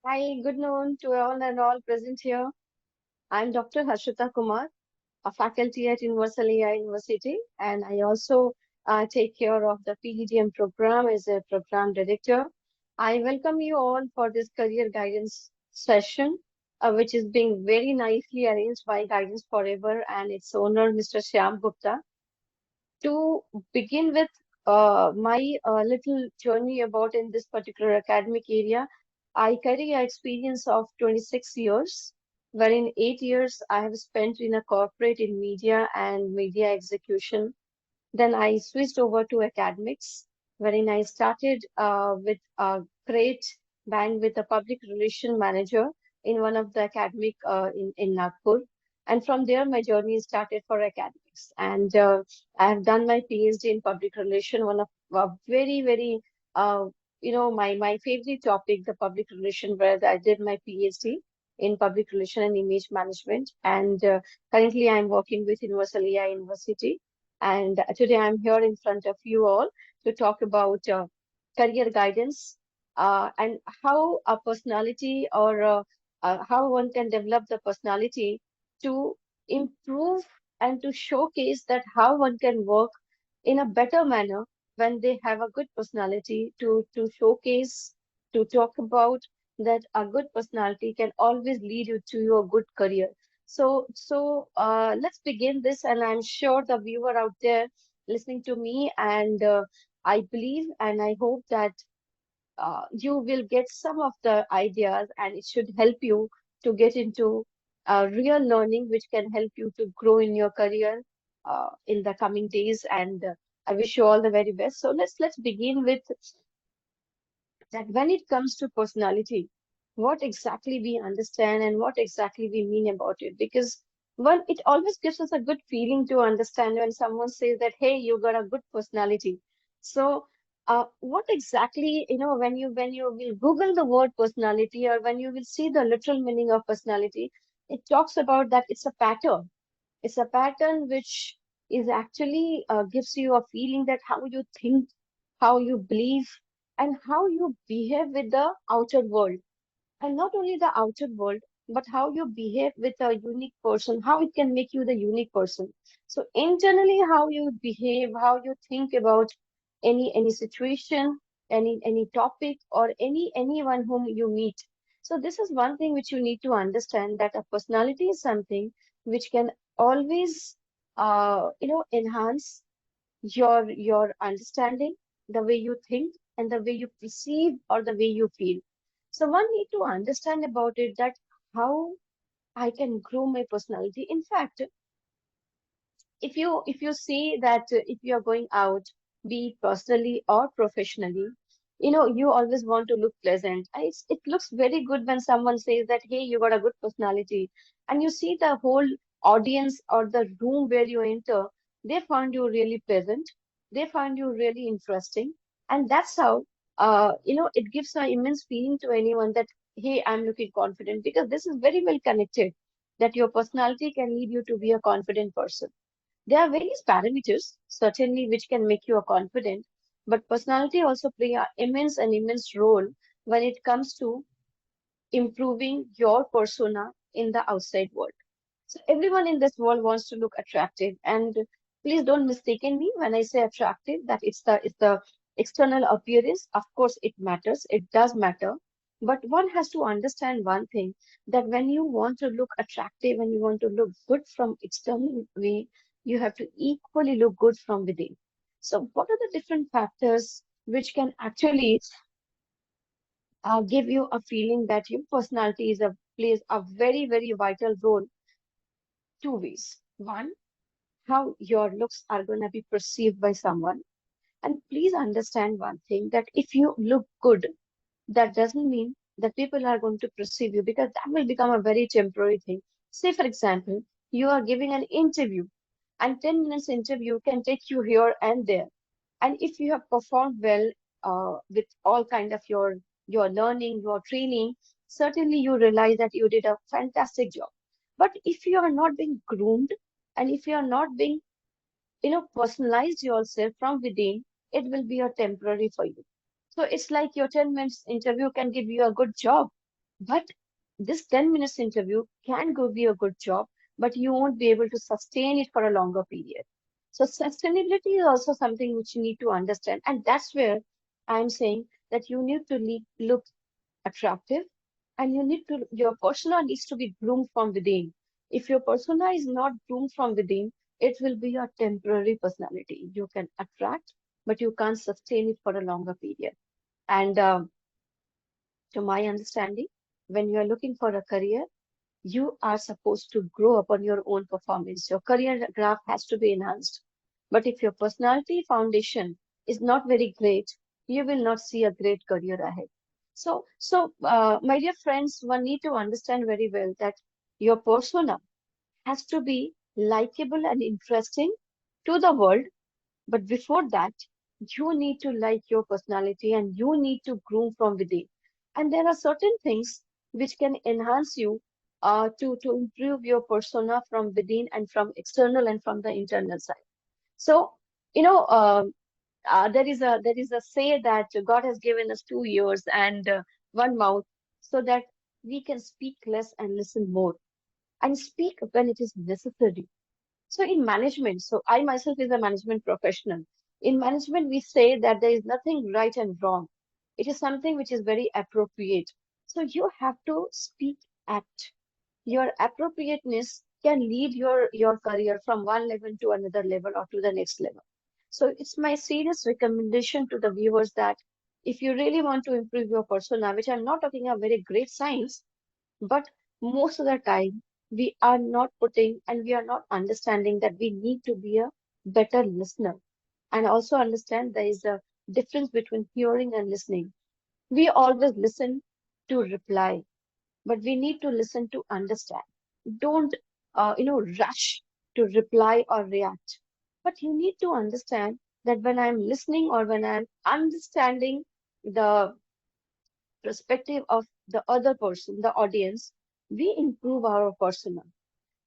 Hi, good noon to all and all present here. I'm Dr. Harshita Kumar, a faculty at Universal AI University, and I also take care of the PGDM program as a program director. I welcome you all for this career guidance session, which is being very nicely arranged by Guidance Forever and its owner, Mr. Shyam Gupta. To begin with my little journey about in this particular academic area, I carry an experience of 26 years, wherein 8 years I have spent in a corporate in media and media execution. Then I switched over to academics, wherein I started with a great bang with a public relation manager in one of the academic in Nagpur. And from there, my journey started for academics. And I have done my PhD in public relation, one of very, very, uh, my favorite topic, the public relation, where I did my PhD in public relation and image management. And currently, I'm working with Universal AI University and today I'm here in front of you all to talk about career guidance and how a personality or how one can develop the personality to improve and to showcase that how one can work in a better manner when they have a good personality to showcase, to talk about that a good personality can always lead you to your good career. So let's begin this, and I'm sure the viewer out there listening to me, and I believe and I hope that you will get some of the ideas, and it should help you to get into real learning, which can help you to grow in your career in the coming days. And I wish you all the very best. So let's begin with that when it comes to personality, what exactly we understand and what exactly we mean about it. Because one, it always gives us a good feeling to understand when someone says that, hey, you got a good personality. So, what exactly, when you will Google the word personality or when you will see the literal meaning of personality, it talks about that it's a pattern. It's a pattern which is actually gives you a feeling that how you think, how you believe, and how you behave with the outer world. And not only the outer world, but how you behave with a unique person, how it can make you the unique person. So internally, how you behave, how you think about any situation, any topic, or anyone whom you meet. So this is one thing which you need to understand, that a personality is something which can always enhance your understanding, the way you think, and the way you perceive or the way you feel. So one need to understand about it, that how I can grow my personality. In fact, if you see that if you are going out, be it personally or professionally, you always want to look pleasant. It looks very good when someone says that, hey, you got a good personality, and you see the whole audience or the room where you enter, they find you really pleasant, they find you really interesting, and that's how it gives an immense feeling to anyone that, hey, I'm looking confident, because this is very well connected, that your personality can lead you to be a confident person. There are various parameters, certainly, which can make you a confident, but personality also play an immense role when it comes to improving your persona in the outside world. So everyone in this world wants to look attractive, and please don't mistaken me when I say attractive, that it's the external appearance. Of course, it matters, it does matter, but one has to understand one thing, that when you want to look attractive and you want to look good from external way, you have to equally look good from within. So, what are the different factors which can actually give you a feeling that your personality plays a very, very vital role? Two ways. One, how your looks are going to be perceived by someone. And please understand one thing, that if you look good, that doesn't mean that people are going to perceive you, because that will become a very temporary thing. Say, for example, you are giving an interview, and 10 minutes interview can take you here and there. And if you have performed well with all kind of your learning, your training, certainly you realize that you did a fantastic job. But if you are not being groomed, and if you are not being personalize yourself from within, it will be a temporary for you. So it's like your 10 minutes interview can give you a good job, But this 10 minutes interview can go be a good job, but you won't be able to sustain it for a longer period. So sustainability is also something which you need to understand. And that's where I'm saying that you need to look attractive, and your persona needs to be groomed from within. If your persona is not groomed from within, it will be a temporary personality. You can attract, but you can't sustain it for a longer period. And to my understanding, when you are looking for a career, you are supposed to grow upon your own performance. Your career graph has to be enhanced. But if your personality foundation is not very great, you will not see a great career ahead. So, my dear friends, one need to understand very well that your persona has to be likable and interesting to the world, but before that, you need to like your personality and you need to groom from within. And there are certain things which can enhance you to improve your persona from within and from external and from the internal side. So, you know, there is a say that God has given us 2 ears and one mouth so that we can speak less and listen more and speak when it is necessary. So in management, so I myself is a management professional. In management, we say that there is nothing right and wrong. It is something which is very appropriate. So you have to speak act. Your appropriateness can lead your career from one level to another level or to the next level. So it's my serious recommendation to the viewers that if you really want to improve your persona, which I'm not talking a very great science, but most of the time, we are not putting and we are not understanding that we need to be a better listener and also understand there is a difference between hearing and listening. We always listen to reply, but we need to listen to understand. Don't, rush to reply or react. But you need to understand that when I'm listening or when I'm understanding the perspective of the other person, the audience, we improve our persona.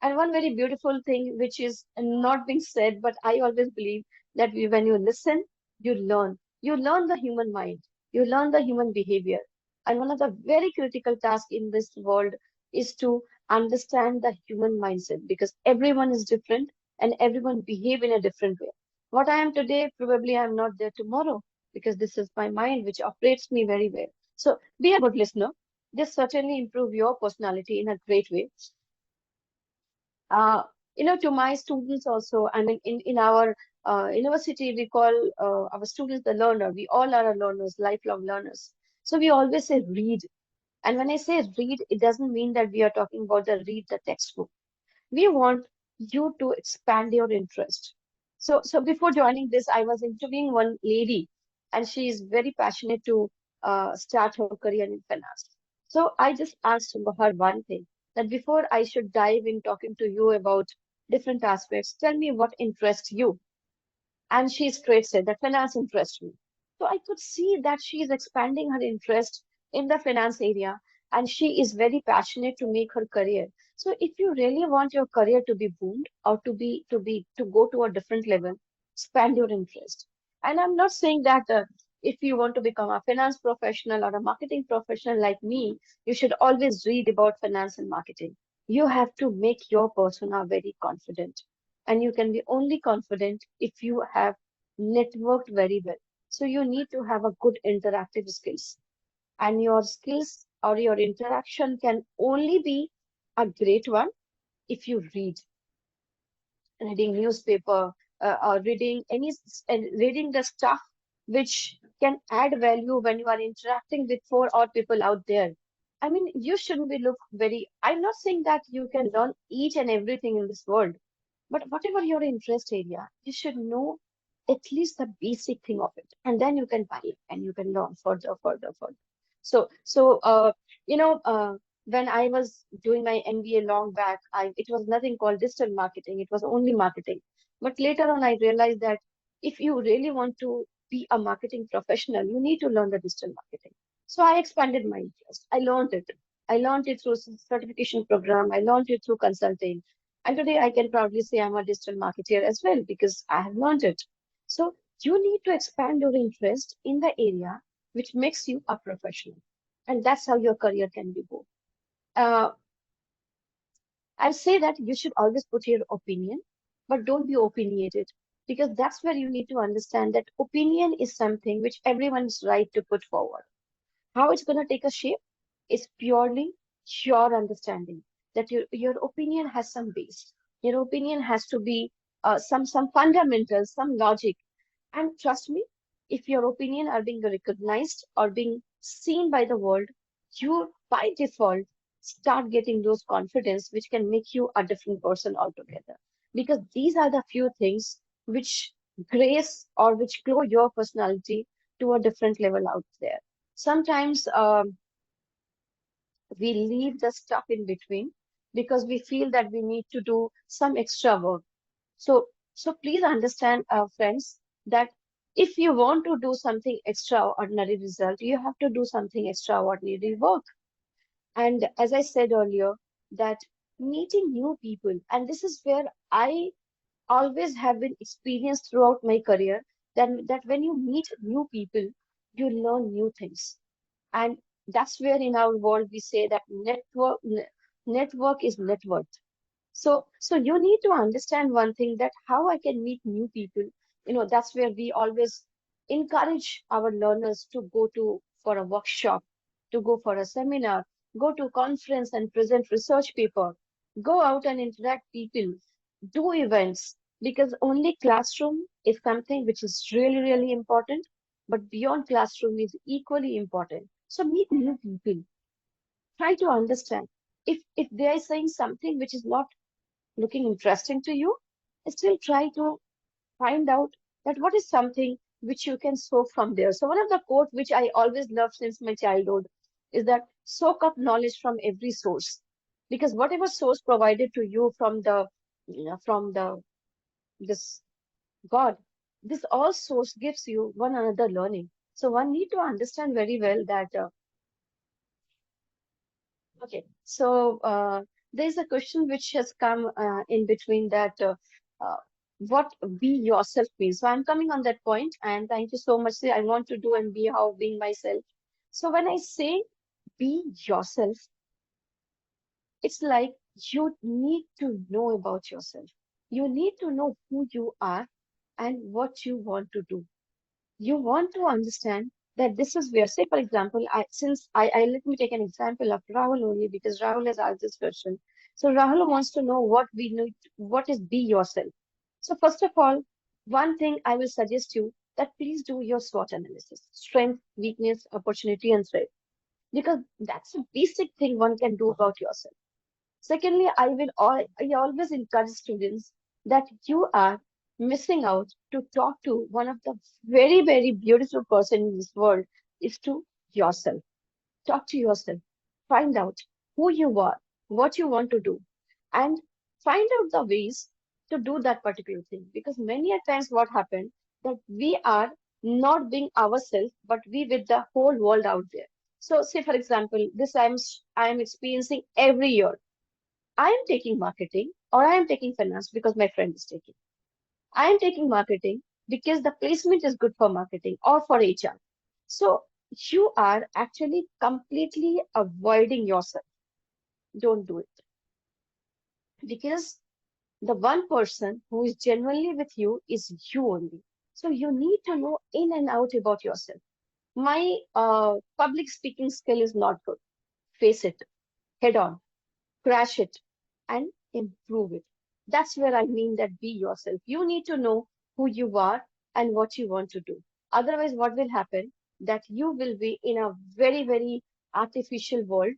And one very beautiful thing, which is not being said, but I always believe that when you listen, you learn. You learn the human mind, you learn the human behavior. And one of the very critical tasks in this world is to understand the human mindset because everyone is different and everyone behave in a different way. What I am today, probably I'm not there tomorrow because this is my mind which operates me very well. So be a good listener. This certainly improve your personality in a great way. uh, to my students also, I mean, in our university, we call our students the learner. We all are learners, lifelong learners. So we always say read. And when I say read, it doesn't mean that we are talking about the read the textbook. We want you to expand your interest. So before joining this, I was interviewing one lady, and she is very passionate to start her career in finance. So I just asked her one thing that before I should dive in talking to you about different aspects, tell me what interests you. And she straight said that finance interests me. So I could see that she is expanding her interest in the finance area and she is very passionate to make her career. So if you really want your career to be boomed or to go to a different level, expand your interest. And I'm not saying that if you want to become a finance professional or a marketing professional like me, you should always read about finance and marketing. You have to make your persona very confident and you can be only confident if you have networked very well. So you need to have a good interactive skills, and your skills or your interaction can only be a great one if you reading newspaper or reading reading the stuff which can add value when you are interacting with four odd people out there. I mean, you shouldn't be look very. I'm not saying that you can learn each and everything in this world, but whatever your interest area, you should know at least the basic thing of it, and then you can buy it and you can learn further, further, further. So, when I was doing my MBA long back, it was nothing called digital marketing. It was only marketing. But later on, I realized that if you really want to be a marketing professional, you need to learn the digital marketing. So I expanded my interest. I learned it. I learned it through certification program. I learned it through consulting. And today I can proudly say I'm a digital marketer as well because I have learned it. So you need to expand your interest in the area which makes you a professional. and that's how your career can be go. Uh, I say that you should always put your opinion, but don't be opinionated because that's where you need to understand that opinion is something which everyone's right to put forward. How it's going to take a shape is purely your understanding that your opinion has some base. Your opinion has to be some fundamentals, some logic. And trust me, if your opinion are being recognized or being seen by the world, you by default start getting those confidence which can make you a different person altogether. Because these are the few things which grace or which grow your personality to a different level out there. Sometimes we leave the stuff in between because we feel that we need to do some extra work. So please understand, friends, that if you want to do something extraordinary result, you have to do something extraordinary work. And as I said earlier, that meeting new people, and this is where I always have been experienced throughout my career, that when you meet new people, you learn new things. And that's where in our world we say that network is net worth. So you need to understand one thing that how I can meet new people. That's where we always encourage our learners to go to for a workshop, to go for a seminar, go to conference and present research paper, go out and interact people, do events, because only classroom is something which is really, really important, but beyond classroom is equally important. So meet new people. Try to understand. If they are saying something which is not looking interesting to you, still try to find out that what is something which you can soak from there. So one of the quote which I always loved since my childhood is that soak up knowledge from every source. Because whatever source provided to you from the this God, this all source gives you one another learning. So one need to understand very well that okay, so there's a question which has come in between that uh, what be yourself means. So I'm coming on that point, and thank you so much. See, I want to do and be how being myself. So when I say be yourself, it's like you need to know about yourself. You need to know who you are and what you want to do. You want to understand that this is where, say, for example, I let me take an example of Rahul only because Rahul has asked this question. So Rahul wants to know what we need, what is be yourself. So first of all, one thing I will suggest you that please do your SWOT analysis, strength, weakness, opportunity, and threat, because that's a basic thing one can do about yourself. Secondly, I always encourage students that you are missing out to talk to one of the very, very beautiful person in this world is to yourself. Talk to yourself. Find out who you are, what you want to do, and find out the ways to do that particular thing. Because many a times what happened that we are not being ourselves, but we with the whole world out there. So say for example, this I'm experiencing every year. I am taking marketing or I am taking finance because my friend is taking. I am taking marketing because the placement is good for marketing or for HR. So you are actually completely avoiding yourself. Don't do it because the one person who is genuinely with you is you only. So you need to know in and out about yourself. My public speaking skill is not good. Face it head on. Crash it, and improve it. That's where I mean that be yourself. You need to know who you are and what you want to do. Otherwise, what will happen? That you will be in a very, very artificial world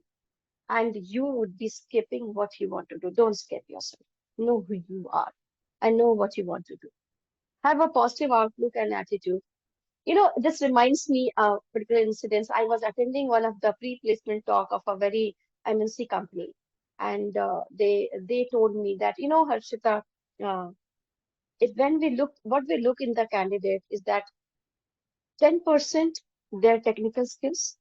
and you would be skipping what you want to do. Don't skip yourself. Know who you are and know what you want to do. Have a positive outlook and attitude. This reminds me of particular incidents. I was attending one of the pre-placement talk of a very MNC company, and they told me that Harshita, uh, if when we look what we look in the candidate is that 10% their technical skills,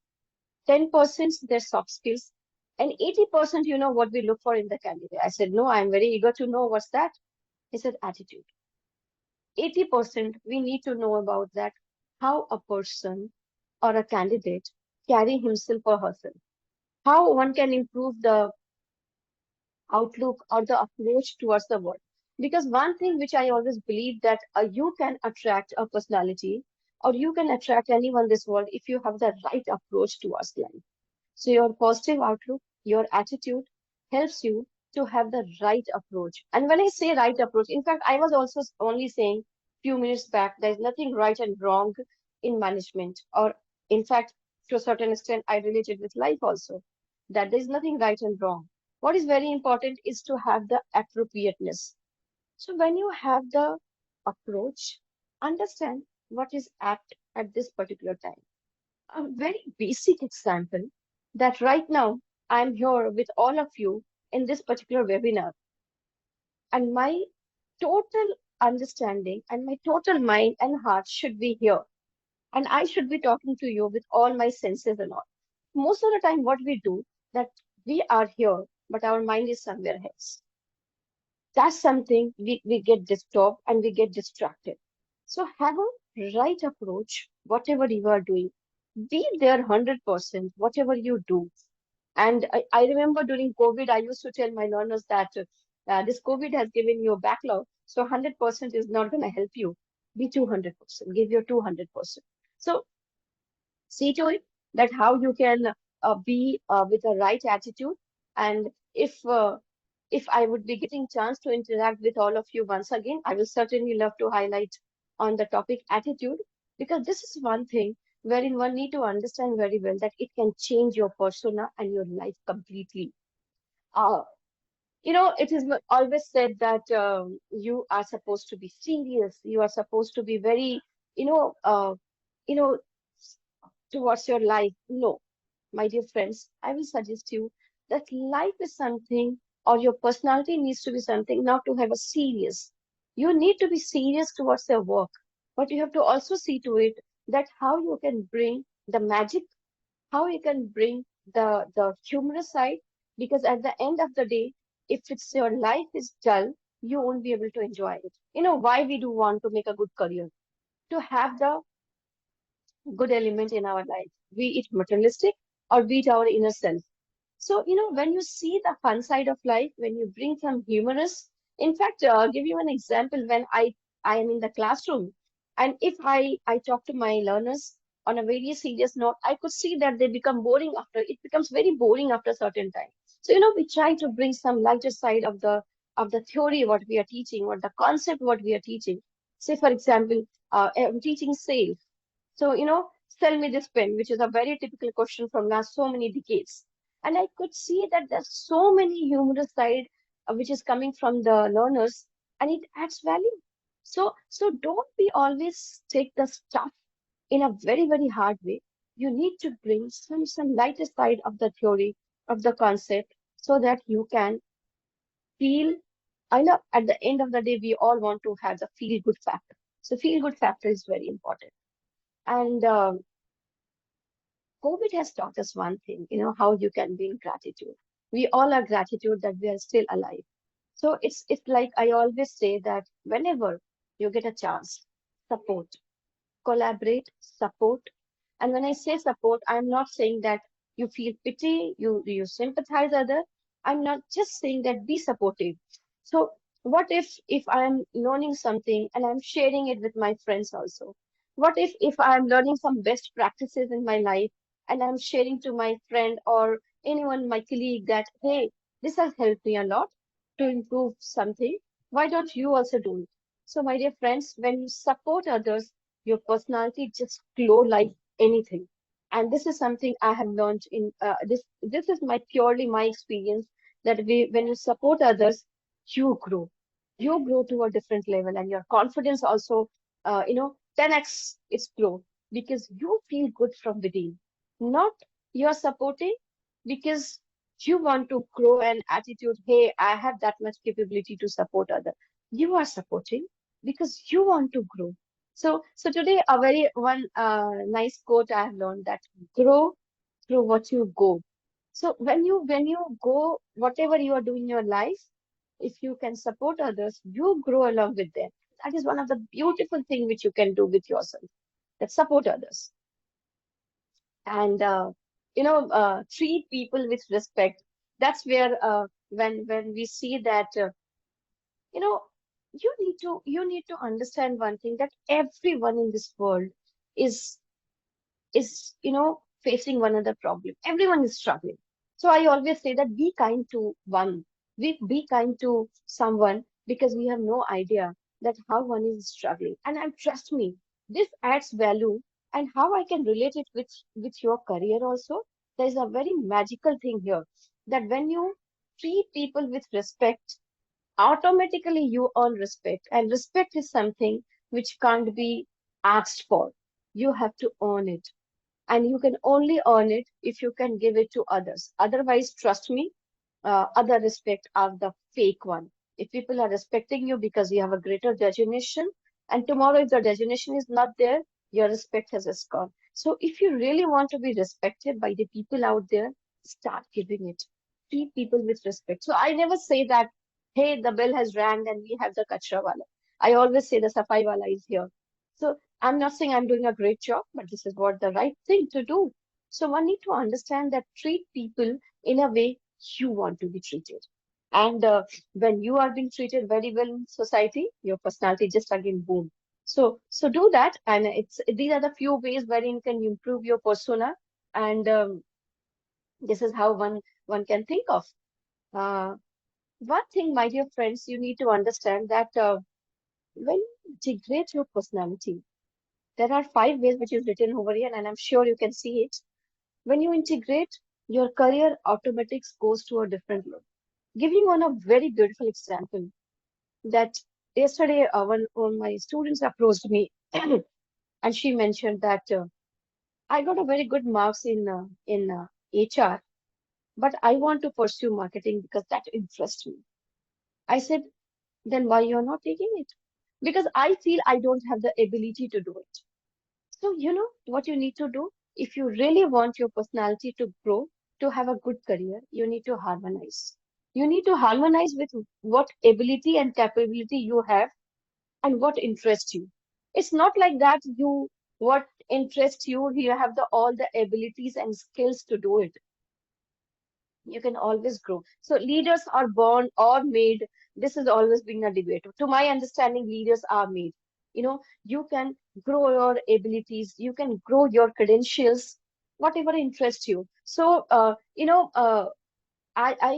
10% their soft skills, and 80% what we look for in the candidate. I said no, I'm very eager to know what's that. He said attitude. 80% we need to know about that how a person or a candidate carry himself or herself. How one can improve the outlook or the approach towards the world. Because one thing which I always believe that you can attract a personality or you can attract anyone in this world if you have the right approach towards life. So your positive outlook, your attitude helps you to have the right approach. And when I say right approach, in fact, I was also only saying few minutes back, there's nothing right and wrong in management. Or in fact, to a certain extent, I relate it with life also, that there's nothing right and wrong. What is very important is to have the appropriateness. So when you have the approach, understand what is apt at this particular time. A very basic example that right now I'm here with all of you in this particular webinar, and my total understanding and my total mind and heart should be here, and I should be talking to you with all my senses and all. Most of the time, what we do that we are here, but our mind is somewhere else. That's something we get disturbed and we get distracted. So have a right approach, whatever you are doing. Be there 100%, whatever you do. And I remember during COVID, I used to tell my learners that this COVID has given you a backlog. So 100% is not going to help you. Be 200%, give your 200%. So see to it that how you can be with a right attitude. And if I would be getting chance to interact with all of you once again, I will certainly love to highlight on the topic attitude, because this is one thing wherein one need to understand very well that it can change your persona and your life completely. Uh, it is always said that you are supposed to be serious, you are supposed to be very, you know, uh, you know, towards your life. No, my dear friends, I will suggest you that life is something, or your personality needs to be something, not to have a serious. You need to be serious towards your work, but you have to also see to it that how you can bring the magic, how you can bring the humorous side, because at the end of the day, if it's your life is dull, you won't be able to enjoy it. You know why we do want to make a good career? To have the good element in our life, be it materialistic or be it our inner self. So, when you see the fun side of life, when you bring some humorous, in fact, give you an example when I am in the classroom, and if I talk to my learners on a very serious note, I could see that they become boring after, it becomes very boring after a certain time. So, we try to bring some lighter side of the theory what we are teaching, or the concept what we are teaching. Say, for example, I'm teaching sales. So, sell me this pen, which is a very typical question from last so many decades. And I could see that there's so many humorous side which is coming from the learners, and it adds value. So don't be always take the stuff in a very, very hard way. You need to bring some lighter side of the theory, of the concept, so that you can feel. I know at the end of the day, we all want to have the feel good factor. So feel good factor is very important. And COVID has taught us one thing, how you can be in gratitude. We all are gratitude that we are still alive. So it's like I always say that whenever you get a chance, support, collaborate, support. And when I say support, I'm not saying that you feel pity, you sympathize other. I'm not just saying that be supportive. So what if I'm learning something and I'm sharing it with my friends also? What if I'm learning some best practices in my life and I'm sharing to my friend or anyone, my colleague, that hey, this has helped me a lot to improve something. Why don't you also do it? So, my dear friends, when you support others, your personality just glow like anything. And this is something I have learned in this is my purely my experience, that when you support others, you grow to a different level, and your confidence also 10x its grow, because you feel good from within. Not you're supporting because you want to grow an attitude, hey, I have that much capability to support others. You are supporting because you want to grow. So today, a very one nice quote I have learned, that grow through what you go. So when you go, whatever you are doing in your life, if you can support others, you grow along with them. That is one of the beautiful thing which you can do with yourself. That support others. and treat people with respect. That's where when we see that you know you need to understand one thing, that everyone in this world is is facing one other problem. Everyone is struggling. So I always say that be kind to one. We be kind to someone because we have no idea that how one is struggling. And trust me, this adds value. And how I can relate it with your career also. There is a very magical thing here, that when you treat people with respect, automatically you earn respect. And respect is something which can't be asked for. You have to earn it, and you can only earn it if you can give it to others. Otherwise, trust me, other respect are the fake one. If people are respecting you because you have a greater designation, and tomorrow if the designation is not there, your respect has just gone. So if you really want to be respected by the people out there, start giving it. Treat people with respect. So I never say that, hey, the bell has rang and we have the kachra wala. I always say the safai wala is here. So I'm not saying I'm doing a great job, but this is what the right thing to do. So one need to understand that treat people in a way you want to be treated. And when you are being treated very well in society, your personality just again boom. So do that, and it's these are the few ways wherein can you improve your persona, and this is how one can think of. Uh, One thing, my dear friends, you need to understand that when you integrate your personality, there are 5 ways which is written over here, and I'm sure you can see it. When you integrate, your career automatics goes to a different level. Giving one a very beautiful example, that yesterday one of my students approached me and she mentioned that I got a very good marks in HR, but I want to pursue marketing because that interests me. I said, then why you're not taking it? Because I feel I don't have the ability to do it. So, you know what you need to do? If you really want your personality to grow, to have a good career, you need to harmonize. You need to harmonize with what ability and capability you have and what interests you. It's not like that what interests you, you have all the abilities and skills to do it. You can always grow. So leaders are born or made. This has always been a debate. To my understanding, leaders are made. You can grow your abilities, you can grow your credentials, whatever interests you. So, I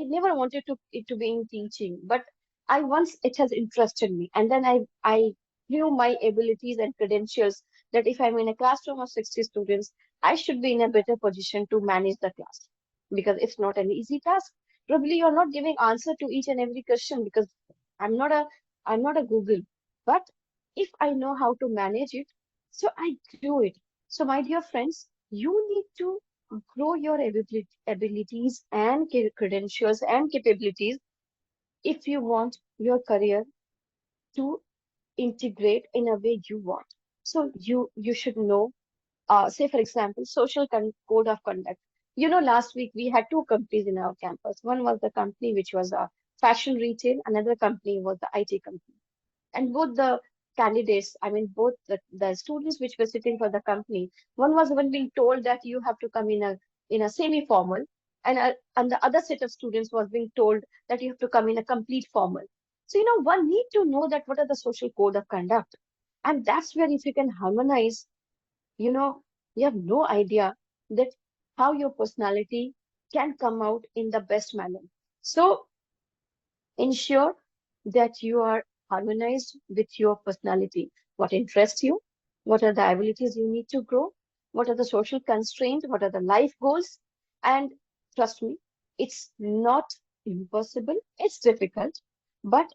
never wanted it to be in teaching, but I once it has interested me, and then I grew my abilities and credentials, that if I'm in a classroom of 60 students, I should be in a better position to manage the class, because it's not an easy task. Probably you're not giving answer to each and every question, because I'm not a I'm not a Google, but if I know how to manage it, so I grew it. So my dear friends, you need to grow your abilities and credentials and capabilities if you want your career to integrate in a way you want. So you should know, say for example, social code of conduct. Last week we had two companies in our campus. One was the company which was a fashion retail, another company was the IT company. And both the candidates, I mean, both the students which were sitting for the company, one was even being told that you have to come in a semi-formal, and the other set of students was being told that you have to come in a complete formal. So, one need to know that what are the social code of conduct. And that's where if you can harmonize, you know, you have no idea that how your personality can come out in the best manner. So ensure that you are harmonized with your personality. What interests you? What are the abilities you need to grow? What are the social constraints? What are the life goals? And trust me, it's not impossible. It's difficult. But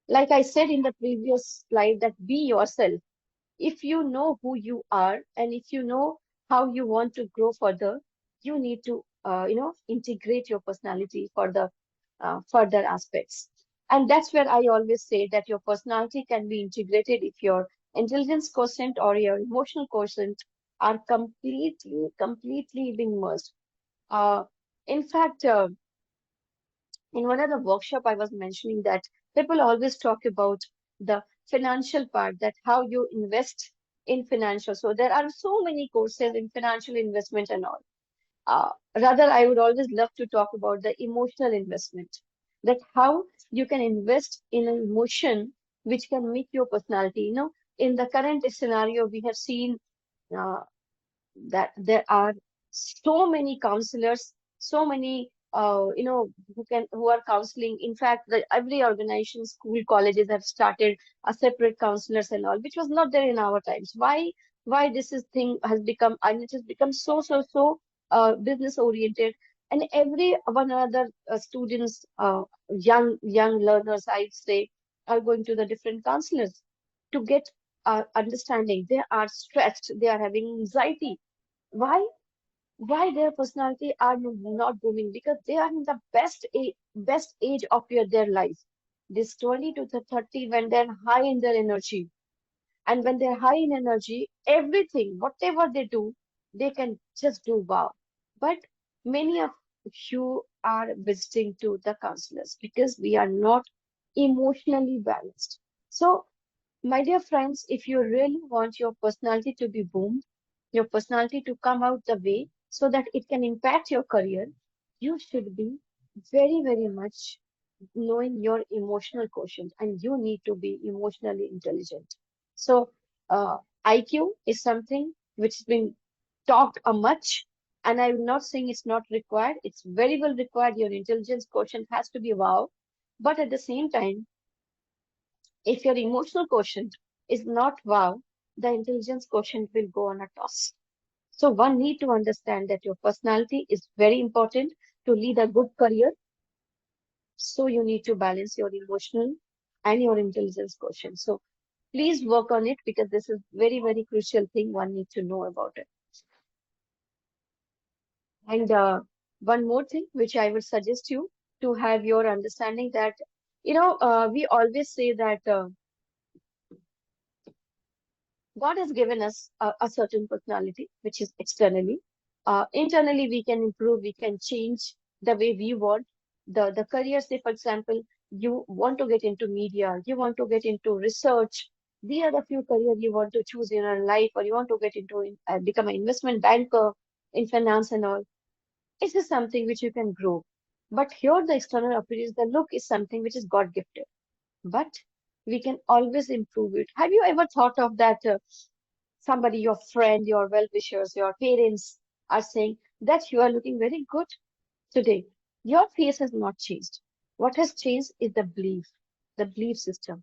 like I said in the previous slide, that be yourself. If you know who you are and if you know how you want to grow further, you need to, integrate your personality for the further aspects. And that's where I always say that your personality can be integrated if your intelligence quotient or your emotional quotient are completely being merged. Uh, in fact, in one of the workshop, I was mentioning that people always talk about the financial part, that how you invest. in financial. So there are so many courses in financial investment and all. Rather, I would always love to talk about the emotional investment, that how you can invest in an emotion which can make your personality. In the current scenario, we have seen uh, that there are so many counselors, so many who are counseling. In fact, every organization, school, colleges have started a separate counselors and all, which was not there in our times. Why this is thing has become, and it has become so business oriented, and every one other students, young learners, I'd say, are going to the different counselors to get understanding. They are stressed, they are having anxiety. why why their personality are not booming? Because they are in the best age of their life, this 20 to the 30, when they're high in their energy. And when they're high in energy, everything, whatever they do, they can just do wow. But many of you are visiting to the counselors because we are not emotionally balanced. So my dear friends, if you really want your personality to be boomed, your personality to come out the way so that it can impact your career, you should be very, very much knowing your emotional quotient, and you need to be emotionally intelligent. So, IQ is something which has been talked a much, and I'm not saying it's not required. It's very well required. Your intelligence quotient has to be wow. But at the same time, if your emotional quotient is not wow, the intelligence quotient will go on a toss. So one need to understand that your personality is very important to lead a good career. So you need to balance your emotional and your intelligence quotient. So please work on it because this is very, very crucial thing one need to know about it. And one more thing which I would suggest you to have your understanding that, we always say that God has given us a certain personality, which is externally. Internally, we can improve, we can change the way we want. The career, say, for example, you want to get into media, you want to get into research. These are the few careers you want to choose in your life, or you want to get into become an investment banker in finance and all. This is something which you can grow. But here, the external appearance, the look is something which is God gifted. But we can always improve it. Have you ever thought of that? Somebody, your friend, your well-wishers, your parents are saying that you are looking very good today. Your face has not changed. What has changed is the belief system.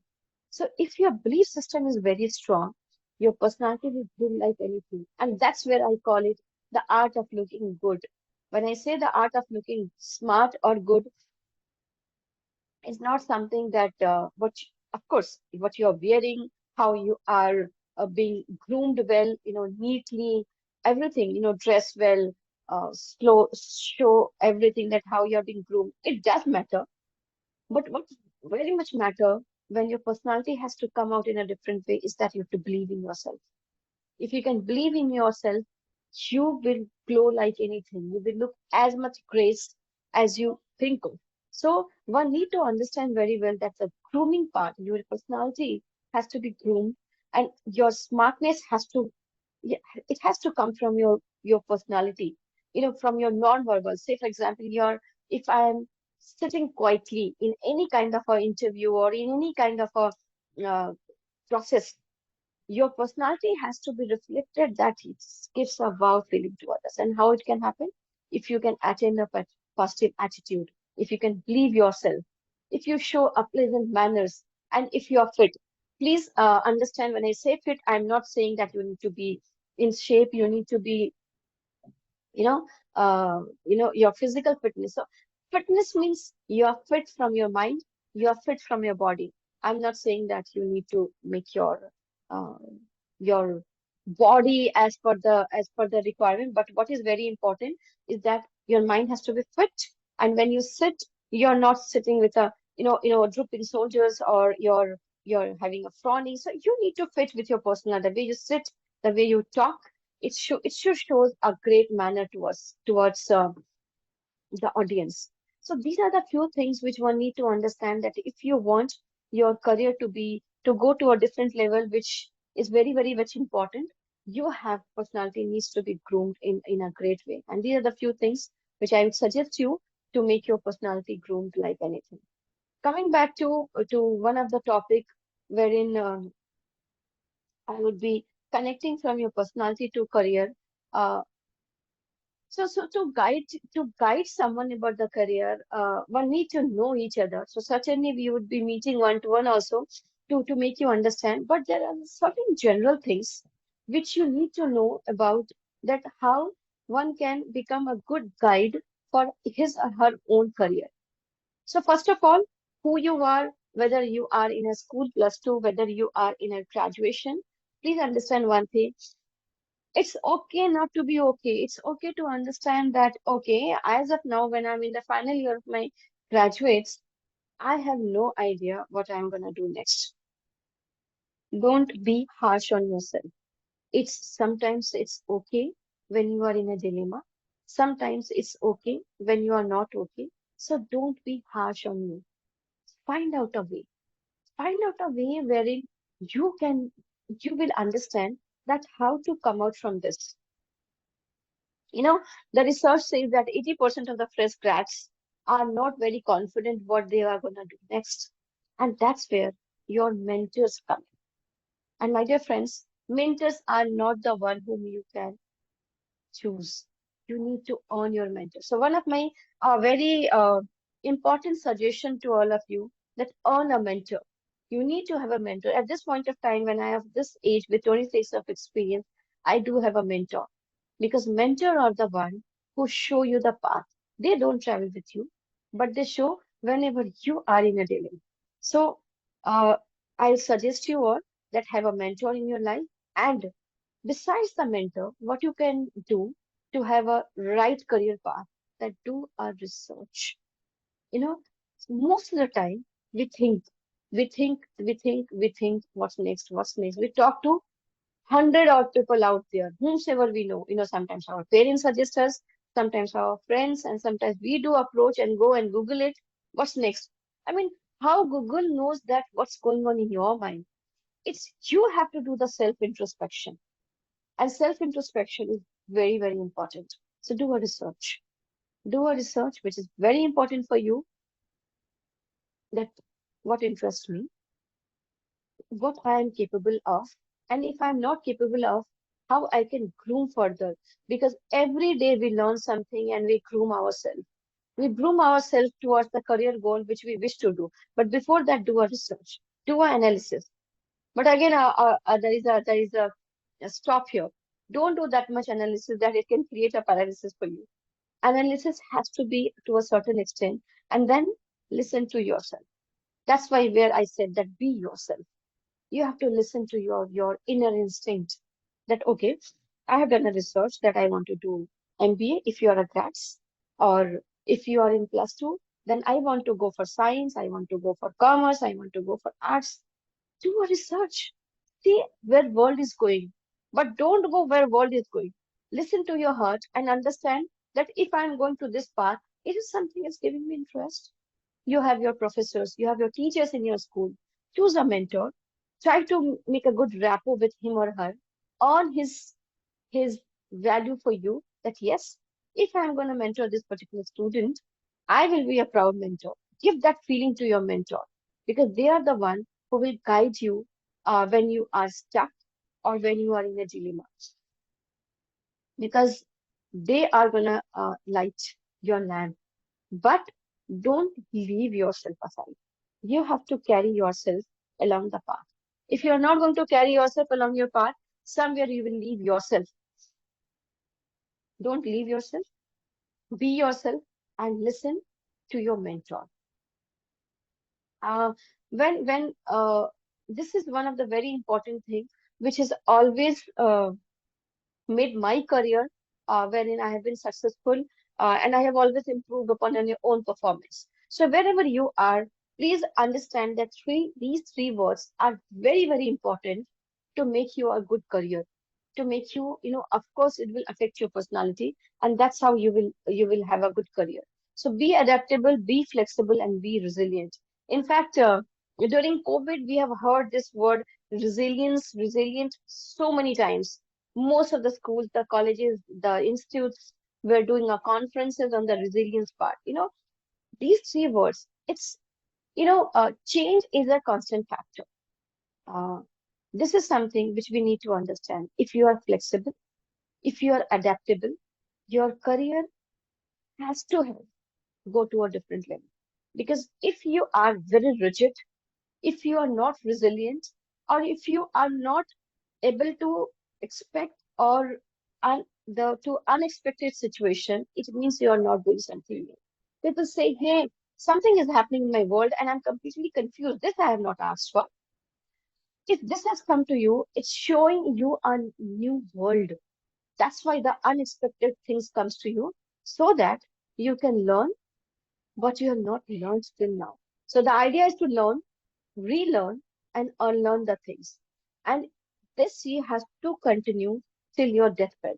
So if your belief system is very strong, your personality will grow like anything. And that's where I call it the art of looking good. When I say the art of looking smart or good, it's not something that of course, what you're wearing, how you are being groomed well, neatly, everything, dress well, slow, show everything that how you're being groomed. It does matter, but what very much matter when your personality has to come out in a different way is that you have to believe in yourself. If you can believe in yourself, you will glow like anything. You will look as much grace as you think of. So one need to understand very well that the grooming part, your personality has to be groomed, and your smartness has to, yeah, it has to come from your personality, from your non-verbal. Say, for example, if I am sitting quietly in any kind of a interview or in any kind of a process, your personality has to be reflected that it gives a wow feeling to others. And how it can happen? If you can attain a positive attitude, if you can believe yourself, if you show a pleasant manners, and if you are fit. Please understand, when I say fit, I'm not saying that you need to be in shape, you need to be, you know, your physical fitness. So fitness means you are fit from your mind, you are fit from your body. I'm not saying that you need to make uh, your body as per the requirement, but what is very important is that your mind has to be fit. And when you sit, you're not sitting with a drooping shoulders, or you're having a frowning. So you need to fit with your personality. The way you sit, the way you talk, it should shows a great manner towards the audience. So these are the few things which one need to understand, that if you want your career to go to a different level, which is very, very much important. You have personality needs to be groomed in a great way. And these are the few things which I would suggest you to make your personality groomed like anything. Coming back to one of the topic wherein I would be connecting from your personality to career. Uh, so to guide someone about the career, one need to know each other. So certainly we would be meeting one to one also to make you understand. But there are certain general things which you need to know about that how one can become a good guide for his or her own career. So first of all, who you are, whether you are in a school plus two, whether you are in a graduation, please understand one thing. It's okay not to be okay. It's okay to understand that, okay, as of now, when I'm in the final year of my graduates, I have no idea what I'm going to do next. Don't be harsh on yourself. It's sometimes it's okay when you are in a dilemma. Sometimes it's okay when you are not okay. So don't be harsh on you. Find out a way. Find out a way wherein you can, you will understand that how to come out from this. You know, the research says that 80% of the fresh grads are not very confident what they are going to do next. And that's where your mentors come in. And my dear friends, mentors are not the one whom you can choose. You need to earn your mentor. So one of my very important suggestion to all of you that earn a mentor. You need to have a mentor. At this point of time, when I have this age with 26 of experience, I do have a mentor because mentor are the one who show you the path. They don't travel with you, but they show whenever you are in a dilemma. So uh, I'll suggest you all that have a mentor in your life, and besides the mentor, what you can do to have a right career path, that do a research. You know, most of the time we think, what's next. We talk to hundred odd people out there, whomsoever we know. You know, sometimes our parents suggest us, sometimes our friends, and sometimes we do approach and go and Google it. What's next? I mean, how Google knows that what's going on in your mind? It's you have to do the self introspection, and self introspection is very, very important. So do a research. Do a research which is very important for you, that what interests me, what I am capable of, and if I'm not capable of, how I can groom further. Because every day we learn something and we groom ourselves. We groom ourselves towards the career goal which we wish to do. But before that, do a research, do an analysis. But again, there is a stop here. Don't do that much analysis that it can create a paralysis for you. Analysis has to be to a certain extent, and then listen to yourself. That's why where I said that be yourself. You have to listen to your inner instinct that, okay, I have done a research that I want to do MBA if you are a grads, or if you are in plus two, then I want to go for science, I want to go for commerce, I want to go for arts. Do a research. See where world is going. But don't go where world is going. Listen to your heart and understand that if I'm going to this path, it is something that's giving me interest. You have your professors, you have your teachers in your school. Choose a mentor. Try to make a good rapport with him or her. Earn his value for you that yes, if I'm going to mentor this particular student, I will be a proud mentor. Give that feeling to your mentor because they are the one who will guide you when you are stuck or when you are in a dilemma because they are going to light your lamp. But don't leave yourself aside. You have to carry yourself along the path. If you're not going to carry yourself along your path, somewhere you will leave yourself. Don't leave yourself. Be yourself and listen to your mentor. Uh, when this is one of the very important things which is always made my career wherein I have been successful and I have always improved upon on your own performance. So wherever you are, please understand that these three words are very, very important to make you a good career, to make you, of course, it will affect your personality, and that's how you will have a good career. So be adaptable, be flexible, and be resilient. In fact, during COVID, we have heard this word resilient so many times. Most of the schools, the colleges, the institutes were doing a conferences on the resilience part. These three words, change is a constant factor. Uh, this is something which we need to understand. If you are flexible, if you are adaptable, your career has to go to a different level. Because if you are very rigid, if you are not resilient, or if you are not able to expect or the to unexpected situation, it means you are not doing something new. People say, hey, something is happening in my world and I'm completely confused. This I have not asked for. If this has come to you, it's showing you a new world. That's why the unexpected things comes to you, so that you can learn what you have not learned till now. So the idea is to learn, relearn, and unlearn the things. And this year has to continue till your deathbed.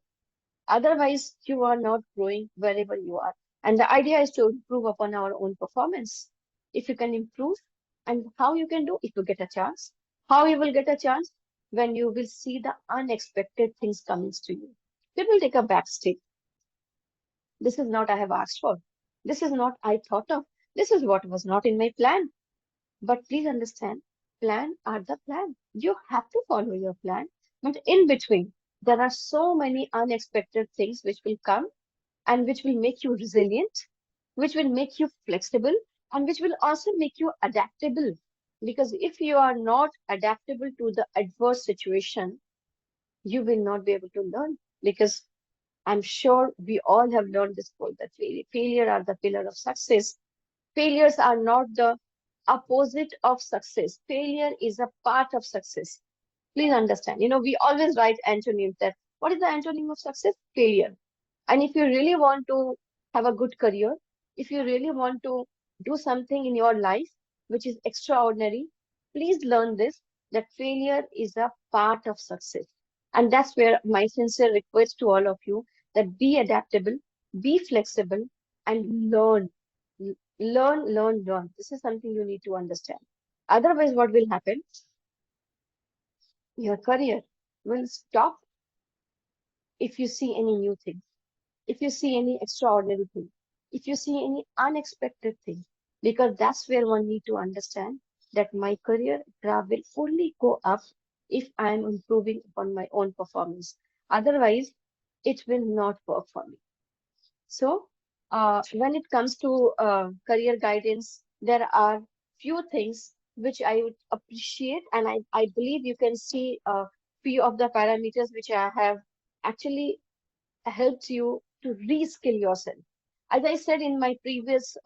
Otherwise, you are not growing wherever you are. And the idea is to improve upon our own performance. If you can improve, and how you can do, if you get a chance, how you will get a chance when you will see the unexpected things coming to you. People take a back step. This is not I have asked for. This is not I thought of. This is what was not in my plan. But please understand, plan are the plan. You have to follow your plan. But in between, there are so many unexpected things which will come and which will make you resilient, which will make you flexible, and which will also make you adaptable. Because if you are not adaptable to the adverse situation, you will not be able to learn. Because I'm sure we all have learned this quote that failure are the pillar of success. Failures are not the opposite of success. Failure is a part of success. Please understand. We always write antonyms that what is the antonym of success? Failure. And if you really want to have a good career, if you really want to do something in your life which is extraordinary, please learn this that failure is a part of success. And that's where my sincere request to all of you that be adaptable, be flexible, and learn. Learn. This is something you need to understand. Otherwise, what will happen? Your career will stop if you see any new thing, if you see any extraordinary thing, if you see any unexpected thing, because that's where one need to understand that my career graph will only go up if I am improving upon my own performance. Otherwise, it will not work for me. So, when it comes to career guidance, there are few things which I would appreciate, and I believe you can see a few of the parameters which I have actually helped you to reskill yourself. As I said in my previous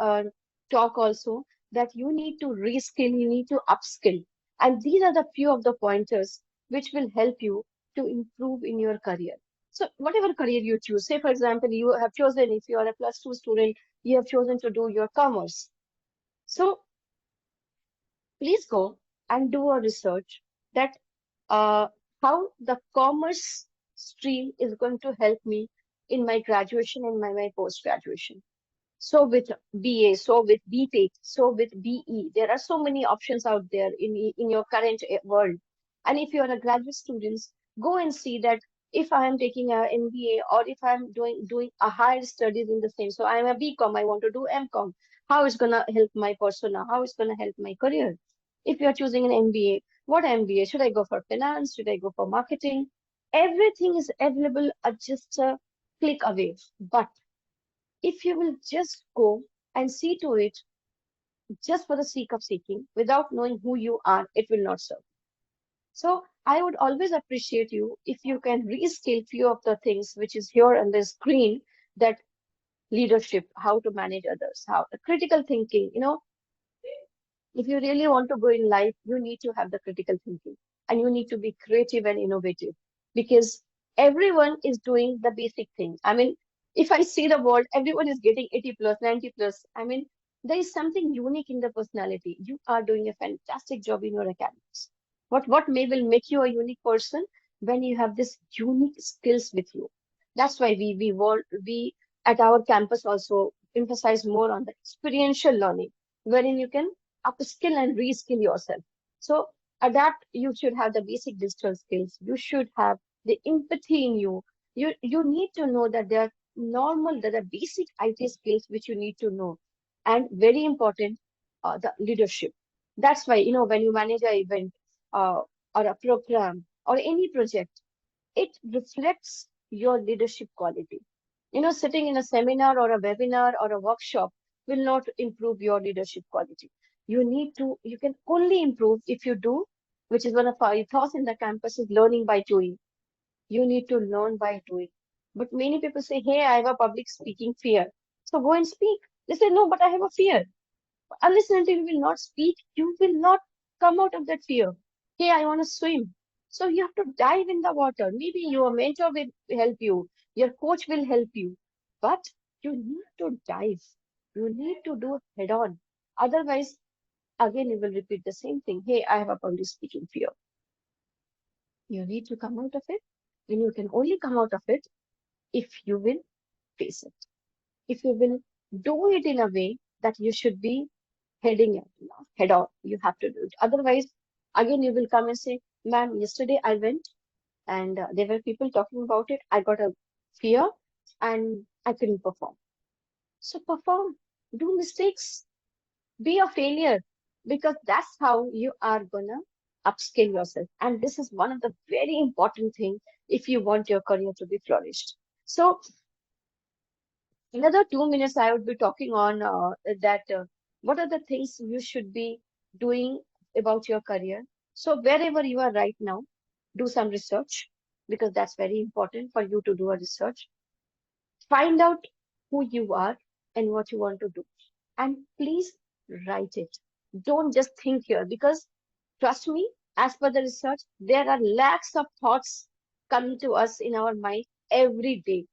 talk also, that you need to reskill, you need to upskill. And these are the few of the pointers which will help you to improve in your career. So whatever career you choose, say for example, you have chosen, if you are a +2 student, you have chosen to do your commerce. So please go and do a research that uh, how the commerce stream is going to help me in my graduation and my post-graduation. So with BA, so with BTech, so with BE, there are so many options out there in your current world. And if you are a graduate student, go and see that if I am taking a MBA or if I'm doing a higher studies in the same. So I'm a BCom, I want to do MCom. How it's gonna help my persona? How it's gonna help my career? If you're choosing an MBA, what MBA? Should I go for finance? Should I go for marketing? Everything is available at just a click away. But if you will just go and see to it just for the sake of seeking without knowing who you are, it will not serve. So I would always appreciate you if you can rescale few of the things which is here on the screen, that leadership, how to manage others, how critical thinking, if you really want to go in life, you need to have the critical thinking and you need to be creative and innovative, because everyone is doing the basic thing. I mean, if I see the world, everyone is getting 80 plus, 90 plus. I mean, there is something unique in the personality. You are doing a fantastic job in your academics. What may will make you a unique person when you have this unique skills with you. That's why we at our campus also emphasize more on the experiential learning, wherein you can upskill and reskill yourself. So adapt. You should have the basic digital skills. You should have the empathy in you. You need to know that there are normal, there are basic IT skills which you need to know. And very important, the leadership. That's why, when you manage an event, or a program or any project, it reflects your leadership quality. Sitting in a seminar or a webinar or a workshop will not improve your leadership quality. You can only improve if you do, which is one of our ethos in the campus, is learning by doing. You need to learn by doing. But many people say, hey, I have a public speaking fear. So go and speak. They say, no, but I have a fear. Unless and until you will not speak, you will not come out of that fear. Hey, I want to swim. So you have to dive in the water. Maybe your mentor will help you, your coach will help you, but you need to dive. You need to do head on. Otherwise, again, you will repeat the same thing. Hey, I have a public speaking fear. You need to come out of it, and you can only come out of it if you will face it. If you will do it in a way that you should be heading it, head on. You have to do it. Otherwise, again, you will come and say, ma'am, yesterday I went and there were people talking about it. I got a fear and I couldn't perform. So perform, do mistakes, be a failure, because that's how you are gonna upskill yourself. And this is one of the very important thing if you want your career to be flourished. So another 2 minutes, I would be talking on that what are the things you should be doing about your career. So wherever you are right now, do some research because that's very important for you to do a research. Find out who you are and what you want to do. And please write it. Don't just think here because trust me, as per the research, there are lakhs of thoughts coming to us in our mind every day,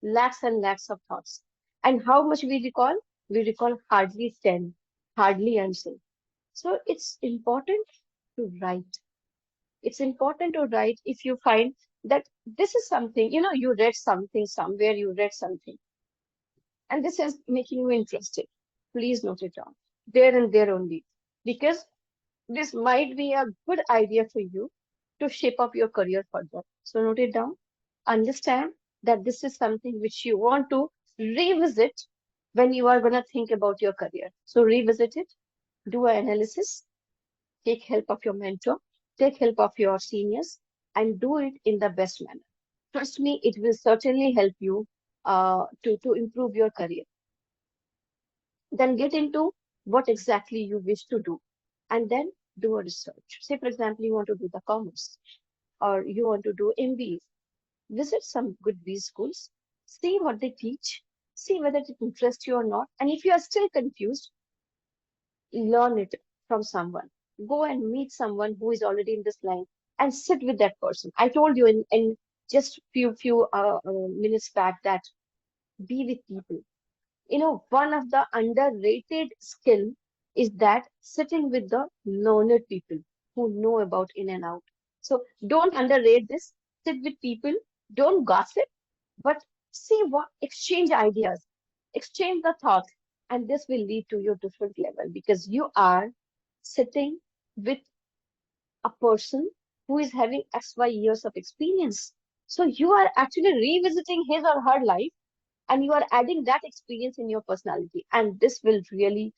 lakhs and lakhs of thoughts. And how much we recall? We recall hardly 10, hardly anything. So it's important to write. It's important to write if you find that this is something, you read something somewhere, you read something, and this is making you interested. Please note it down there and there only, because this might be a good idea for you to shape up your career further. So note it down. Understand that this is something which you want to revisit when you are going to think about your career. So revisit it, do an analysis, take help of your mentor, take help of your seniors, and do it in the best manner. Trust me, it will certainly help you to improve your career. Then get into what exactly you wish to do, and then do a research. Say, for example, you want to do the commerce or you want to do MBA. Visit some good B schools, see what they teach, see whether it interests you or not. And if you are still confused, learn it from someone. Go and meet someone who is already in this line and sit with that person. I told you in just few minutes back that be with people. One of the underrated skill is that sitting with the learned people who know about in and out. So don't underrate this. Sit with people. Don't gossip, but see what exchange ideas, exchange the thoughts, and this will lead to your different level because you are sitting with a person who is having XY years of experience. So you are actually revisiting his or her life and you are adding that experience in your personality, and this will really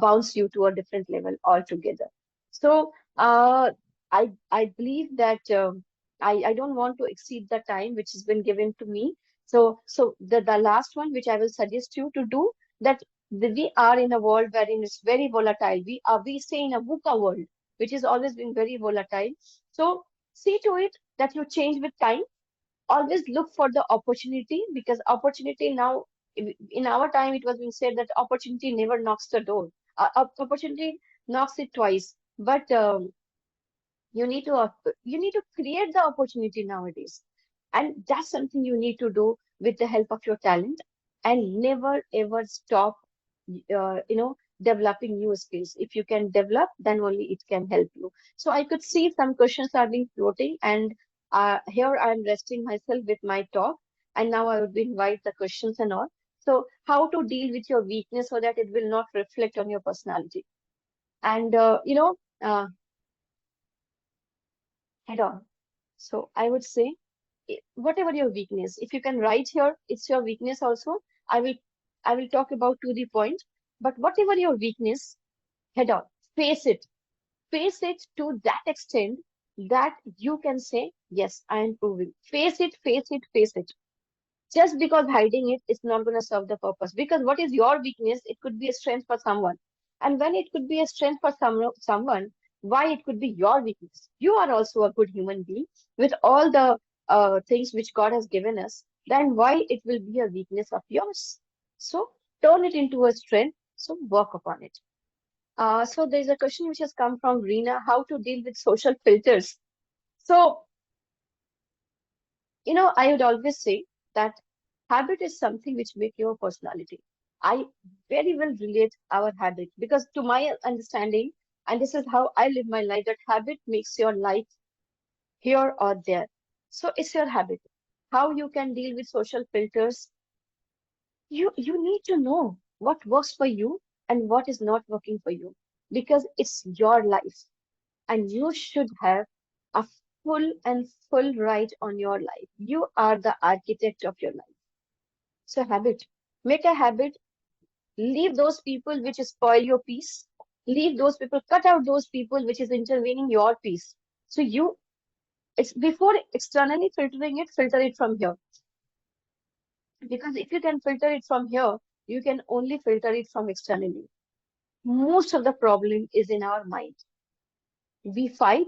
bounce you to a different level altogether. So I believe that I don't want to exceed the time which has been given to me. So the last one which I will suggest you to do, that we are in a world wherein it's very volatile. We stay in a VUCA world which is always been very volatile. So see to it that you change with time. Always look for the opportunity, because opportunity now, in our time it was being said that opportunity never knocks the door. Opportunity knocks it twice, but you need to create the opportunity nowadays, and that's something you need to do with the help of your talent, and never ever stop developing new skills. If you can develop, then only it can help you. So I could see some questions are being floating, and here I'm resting myself with my talk, and now I would invite the questions and all. So how to deal with your weakness so that it will not reflect on your personality. And head on. So I would say, whatever your weakness, if you can write here, it's your weakness also. I will I will talk about to the point, but whatever your weakness, head on, face it, face it to that extent that you can say, yes, I am improving. Face it, face it, face it. Just because hiding it is not going to serve the purpose. Because what is your weakness? It could be a strength for someone. And when it could be a strength for someone, why it could be your weakness? You are also a good human being with all the things which God has given us. Then why it will be a weakness of yours? So turn it into a strength. So work upon it. So there's a question which has come from Reena, how to deal with social filters. So I would always say that habit is something which make your personality. I very well relate our habit because to my understanding, and this is how I live my life, that habit makes your life here or there. So it's your habit. How you can deal with social filters, you need to know what works for you and what is not working for you because it's your life and you should have a full right on your life. You are the architect of your life. So habit. Make a habit. Leave those people which spoil your peace. Leave those people. Cut out those people which is intervening your peace. So it's before externally filtering it, filter it from here. Because if you can filter it from here, you can only filter it from externally. Most of the problem is in our mind. We fight,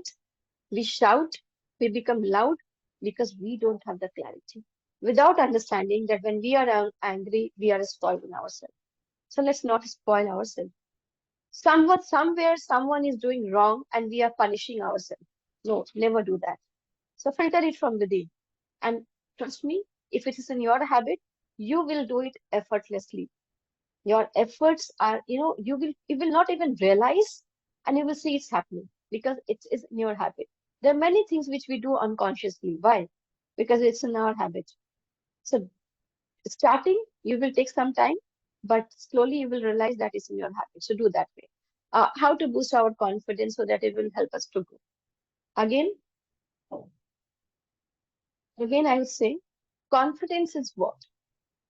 we shout, we become loud because we don't have the clarity. Without understanding that when we are angry, we are spoiling ourselves. So let's not spoil ourselves. Somewhere, someone is doing wrong and we are punishing ourselves. No, never do that. So filter it from within. And trust me, if it is in your habit, you will do it effortlessly. Your efforts are, you will not even realize and you will see it's happening because it is in your habit. There are many things which we do unconsciously. Why? Because it's in our habit. So starting, you will take some time, but slowly you will realize that is in your habit. So do that way. How to boost our confidence so that it will help us to grow. Again, again, I will say confidence is what?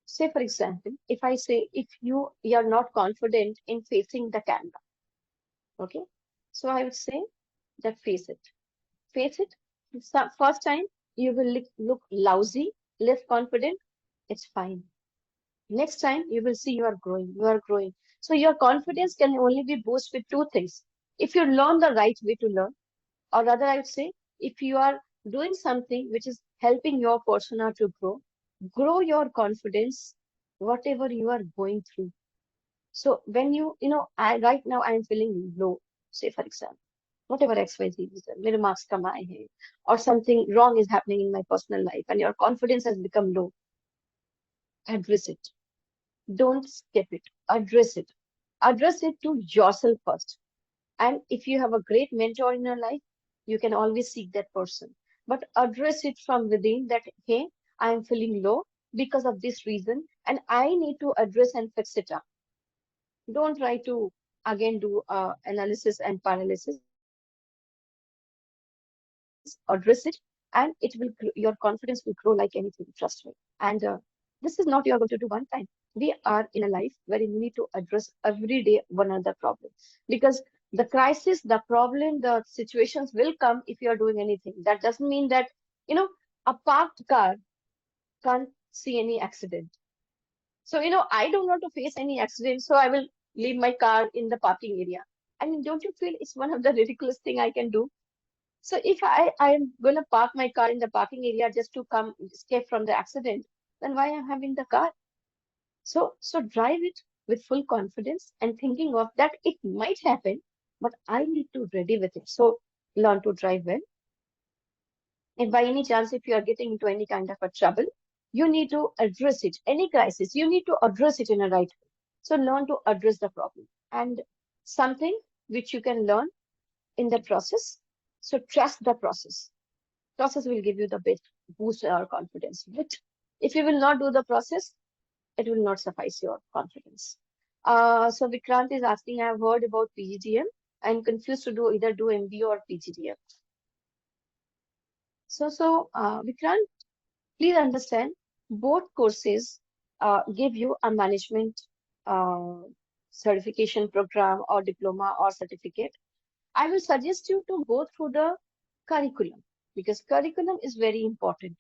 Say, for example, if I say if you are not confident in facing the camera, okay? So I would say that face it. Face it. First time you will look lousy, less confident. It's fine. Next time you will see you are growing. You are growing. So your confidence can only be boosted with two things. If you learn the right way to learn, or rather I would say, if you are doing something which is helping your persona to grow your confidence, whatever you are going through. So when right now I am feeling low, say for example, whatever XYZ reason, मेरे marks कम आए हैं, or something wrong is happening in my personal life, and your confidence has become low, address it. Don't skip it. Address it. Address it to yourself first. And if you have a great mentor in your life, you can always seek that person. But address it from within that, hey, I am feeling low because of this reason, and I need to address and fix it up. Don't try to again do analysis and paralysis. Address it, and your confidence will grow like anything. Trust me. And this is not you are going to do one time. We are in a life wherein you need to address every day one other problem because the crisis, the problem, the situations will come if you are doing anything. That doesn't mean that a parked car can't see any accident. So, I don't want to face any accident, so I will leave my car in the parking area. I mean, don't you feel it's one of the ridiculous thing I can do? So if I'm gonna park my car in the parking area just to come escape from the accident, then why I'm having the car? So drive it with full confidence and thinking of that it might happen, but I need to ready with it. So learn to drive well. And by any chance, if you are getting into any kind of a trouble, you need to address it. Any crisis, you need to address it in a right way. So learn to address the problem. And something which you can learn in the process. So trust the process. Process will give you the best boost our confidence. But if you will not do the process, it will not suffice your confidence. So Vikrant is asking, I have heard about PGDM. I'm confused to do either do MBA or PGDM. Vikrant, please understand, both courses give you a management uh, certification program or diploma or certificate. I will suggest you to go through the curriculum because curriculum is very important.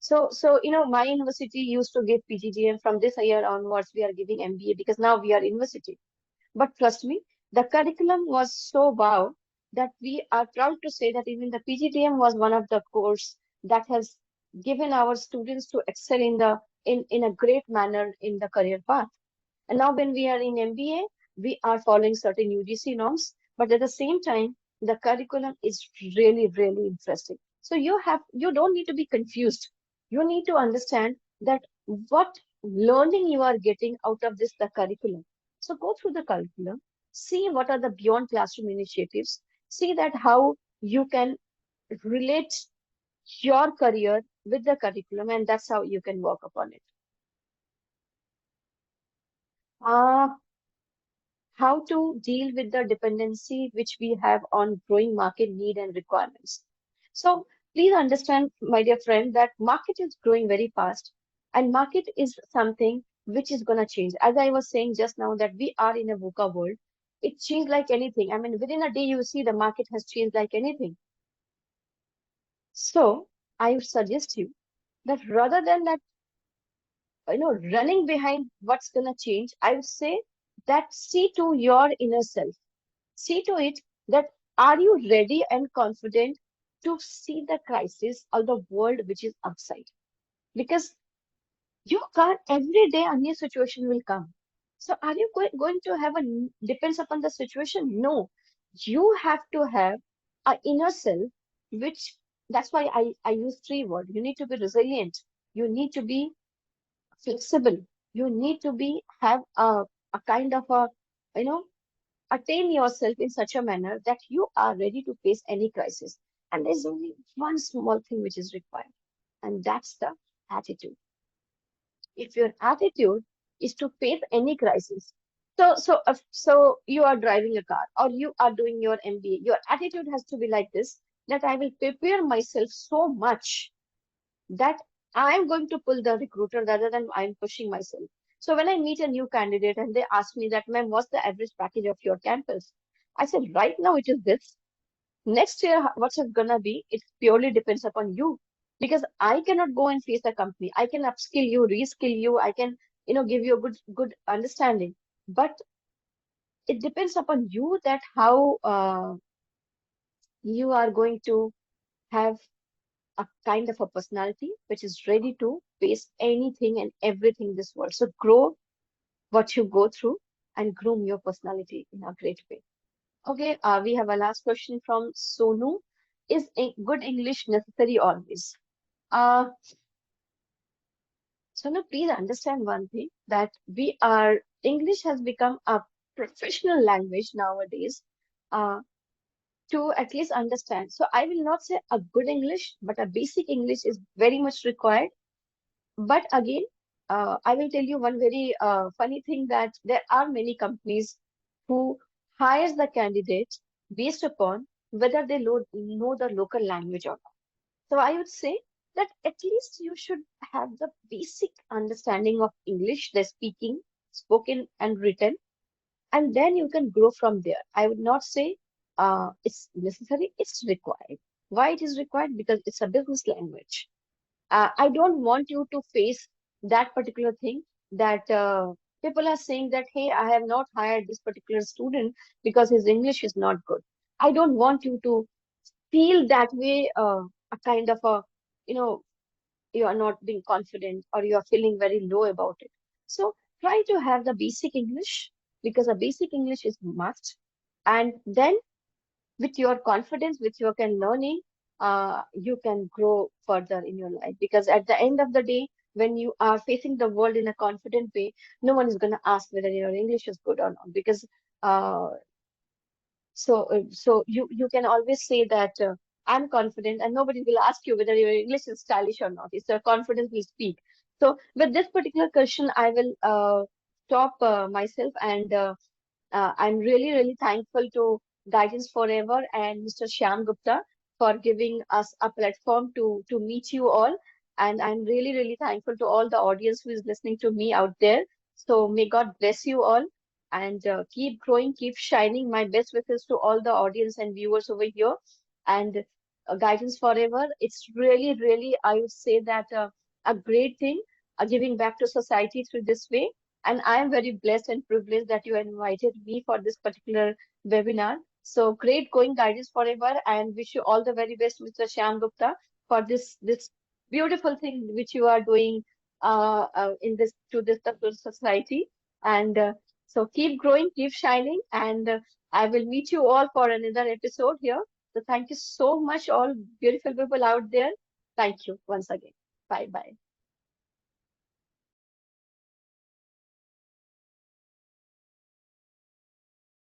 My university used to give PGDM. From this year onwards. We are giving MBA because now we are university. But trust me, the curriculum was so wow that we are proud to say that even the PGDM was one of the course that has given our students to excel in a great manner in the career path. And now when we are in MBA, we are following certain UGC norms, but at the same time, the curriculum is really, really interesting. So you don't need to be confused. You need to understand that what learning you are getting out of the curriculum. So go through the curriculum, see what are the beyond classroom initiatives, see that how you can relate your career with the curriculum, and that's how you can work upon it. Uh, how to deal with the dependency which we have on growing market need and requirements. So please understand, my dear friend, that market is growing very fast and market is something which is going to change. As I was saying just now that we are in a VUCA world, it changed like anything. I mean, within a day, you see the market has changed like anything. So I would suggest you that rather than that, running behind what's going to change, I would say that see to your inner self. See to it that are you ready and confident to see the crisis or the world which is outside? Because you can't, every day a new situation will come. So are you going to have depends upon the situation? No. You have to have a inner self, which that's why I use three words. You need to be resilient. You need to be flexible. You need to be have a kind of a, you know, attain yourself in such a manner that you are ready to face any crisis. And there's only one small thing which is required, and that's the attitude. If your attitude is to face any crisis, so you are driving a car or you are doing your MBA, your attitude has to be like this, that I will prepare myself so much that I'm going to pull the recruiter rather than I'm pushing myself. So when I meet a new candidate and they ask me that, ma'am, what's the average package of your campus? I said, right now it is this. Next year, what's it gonna be? It purely depends upon you. Because I cannot go and face a company. I can upskill you, reskill you. I can, give you a good understanding. But it depends upon you that how you are going to have a kind of a personality which is ready to face anything and everything in this world. So grow what you go through and groom your personality in a great way. Okay, we have a last question from Sonu. Is good English necessary always? Uh, Sonu, please understand one thing that English has become a professional language nowadays uh, to at least understand. So I will not say a good English, but a basic English is very much required. But again, I will tell you one very funny thing that there are many companies who hires the candidate based upon whether they know the local language or not. So I would say that at least you should have the basic understanding of English, the speaking, spoken and written, and then you can grow from there. I would not say it's necessary, it's required. Why it is required? Because it's a business language. I don't want you to face that particular thing that people are saying that, hey, I have not hired this particular student because his English is not good. I don't want you to feel that way, a kind of a, you know, you are not being confident or you are feeling very low about it. So try to have the basic English because a basic English is must. And then with your confidence, with your can learning, you can grow further in your life. Because at the end of the day, when you are facing the world in a confident way, no one is going to ask whether your English is good or not. Because uh, so you can always say that I'm confident, and nobody will ask you whether your English is stylish or not. It's your confidence will speak. So with this particular question, I will stop myself and. I'm really, really thankful to Guidance Forever and Mr. Shyam Gupta for giving us a platform to meet you all. And I'm really, really thankful to all the audience who is listening to me out there. So may God bless you all and keep growing, keep shining. My best wishes to all the audience and viewers over here. And guidance forever. It's really, really, I would say that a great thing, giving back to society through this way. And I am very blessed and privileged that you invited me for this particular webinar. So great going guidance forever, and wish you all the very best, Mr. Shyam Gupta, for this beautiful thing which you are doing in this to this society. And so keep growing, keep shining, and I will meet you all for another episode here. So thank you so much, all beautiful people out there. Thank you once again. Bye bye.